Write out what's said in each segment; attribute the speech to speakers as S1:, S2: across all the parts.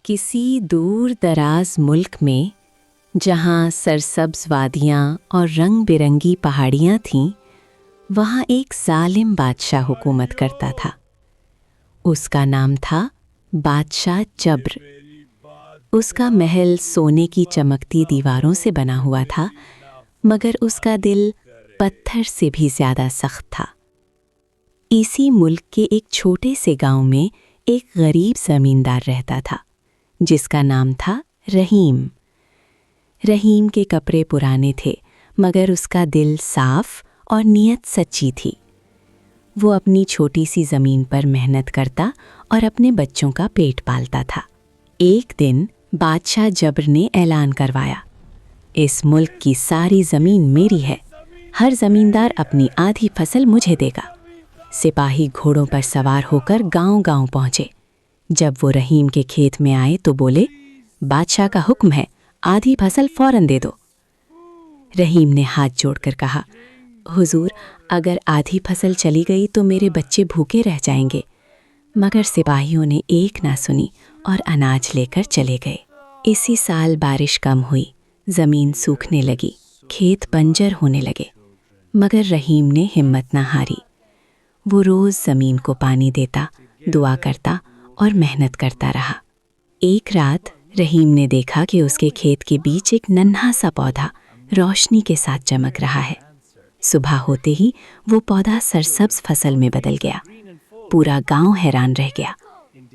S1: किसी दूर दराज मुल्क में जहाँ सरसब्ज वादियाँ और रंग बिरंगी पहाड़ियाँ थीं, वहाँ एक जालिम बादशाह हुकूमत करता था। उसका नाम था बादशाह जब्र। उसका महल सोने की चमकती दीवारों से बना हुआ था, मगर उसका दिल पत्थर से भी ज़्यादा सख्त था। इसी मुल्क के एक छोटे से गांव में एक गरीब ज़मींदार रहता था, जिसका नाम था रहीम। रहीम के कपड़े पुराने थे, मगर उसका दिल साफ और नीयत सच्ची थी। वो अपनी छोटी सी ज़मीन पर मेहनत करता और अपने बच्चों का पेट पालता था। एक दिन बादशाह जब्र ने ऐलान करवाया, इस मुल्क की सारी ज़मीन मेरी है। हर ज़मींदार अपनी आधी फसल मुझे देगा। सिपाही घोड़ों पर सवार होकर गांव-गांव पहुंचे। जब वो रहीम के खेत में आए तो बोले, बादशाह का हुक्म है, आधी फसल फौरन दे दो। रहीम ने हाथ जोड़कर कहा, हुजूर, अगर आधी फसल चली गई तो मेरे बच्चे भूखे रह जाएंगे। मगर सिपाहियों ने एक ना सुनी और अनाज लेकर चले गए। इसी साल बारिश कम हुई, ज़मीन सूखने लगी, खेत बंजर होने लगे। मगर रहीम ने हिम्मत ना हारी। वो रोज़ ज़मीन को पानी देता, दुआ करता और मेहनत करता रहा। एक रात रहीम ने देखा कि उसके खेत के बीच एक नन्हा सा पौधा रोशनी के साथ चमक रहा है। सुबह होते ही वो पौधा सरसब्ज फसल में बदल गया। पूरा गांव हैरान रह गया।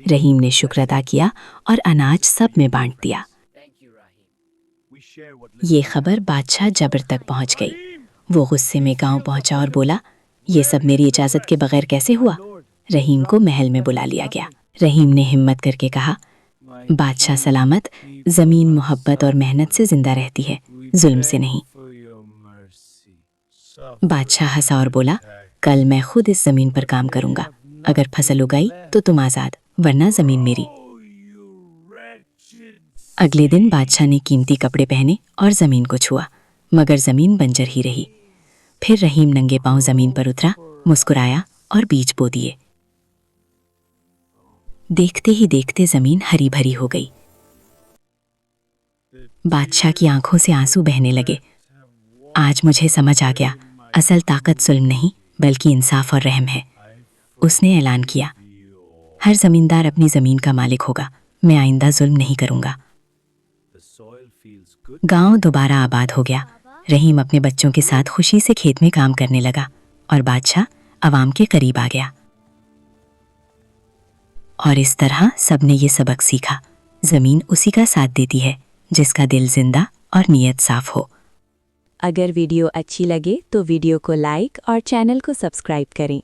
S1: रहीम ने शुक्र अदा किया और अनाज सब में बांट दिया। ये खबर बादशाह जब्र तक पहुंच गई। वो गुस्से में गांव पहुंचा और बोला, ये सब मेरी इजाज़त के बगैर कैसे हुआ? रहीम को महल में बुला लिया गया। रहीम ने हिम्मत करके कहा, बादशाह सलामत, ज़मीन मोहब्बत और मेहनत से जिंदा रहती है, जुल्म से नहीं। बादशाह हंसा और बोला, कल मैं खुद इस ज़मीन पर काम करूंगा। अगर फसल उगाई तो तुम आज़ाद, वरना ज़मीन मेरी। अगले दिन बादशाह ने कीमती कपड़े पहने और ज़मीन को छुआ, मगर ज़मीन बंजर ही रही। फिर रहीम नंगे पांव ज़मीन पर उतरा, मुस्कुराया और बीज बो दिए। देखते ही देखते ज़मीन हरी भरी हो गई। बादशाह की आंखों से आंसू बहने लगे। आज मुझे समझ आ गया, असल ताकत जुल्म नहीं बल्कि इंसाफ और रहम है। उसने ऐलान किया, हर ज़मींदार अपनी ज़मीन का मालिक होगा। मैं आइंदा जुल्म नहीं करूंगा। गांव दोबारा आबाद हो गया। रहीम अपने बच्चों के साथ खुशी से खेत में काम करने लगा और बादशाह अवाम के करीब आ गया। और इस तरह सबने ये सबक सीखा, ज़मीन उसी का साथ देती है जिसका दिल जिंदा और नीयत साफ हो।
S2: अगर वीडियो अच्छी लगे तो वीडियो को लाइक और चैनल को सब्सक्राइब करें।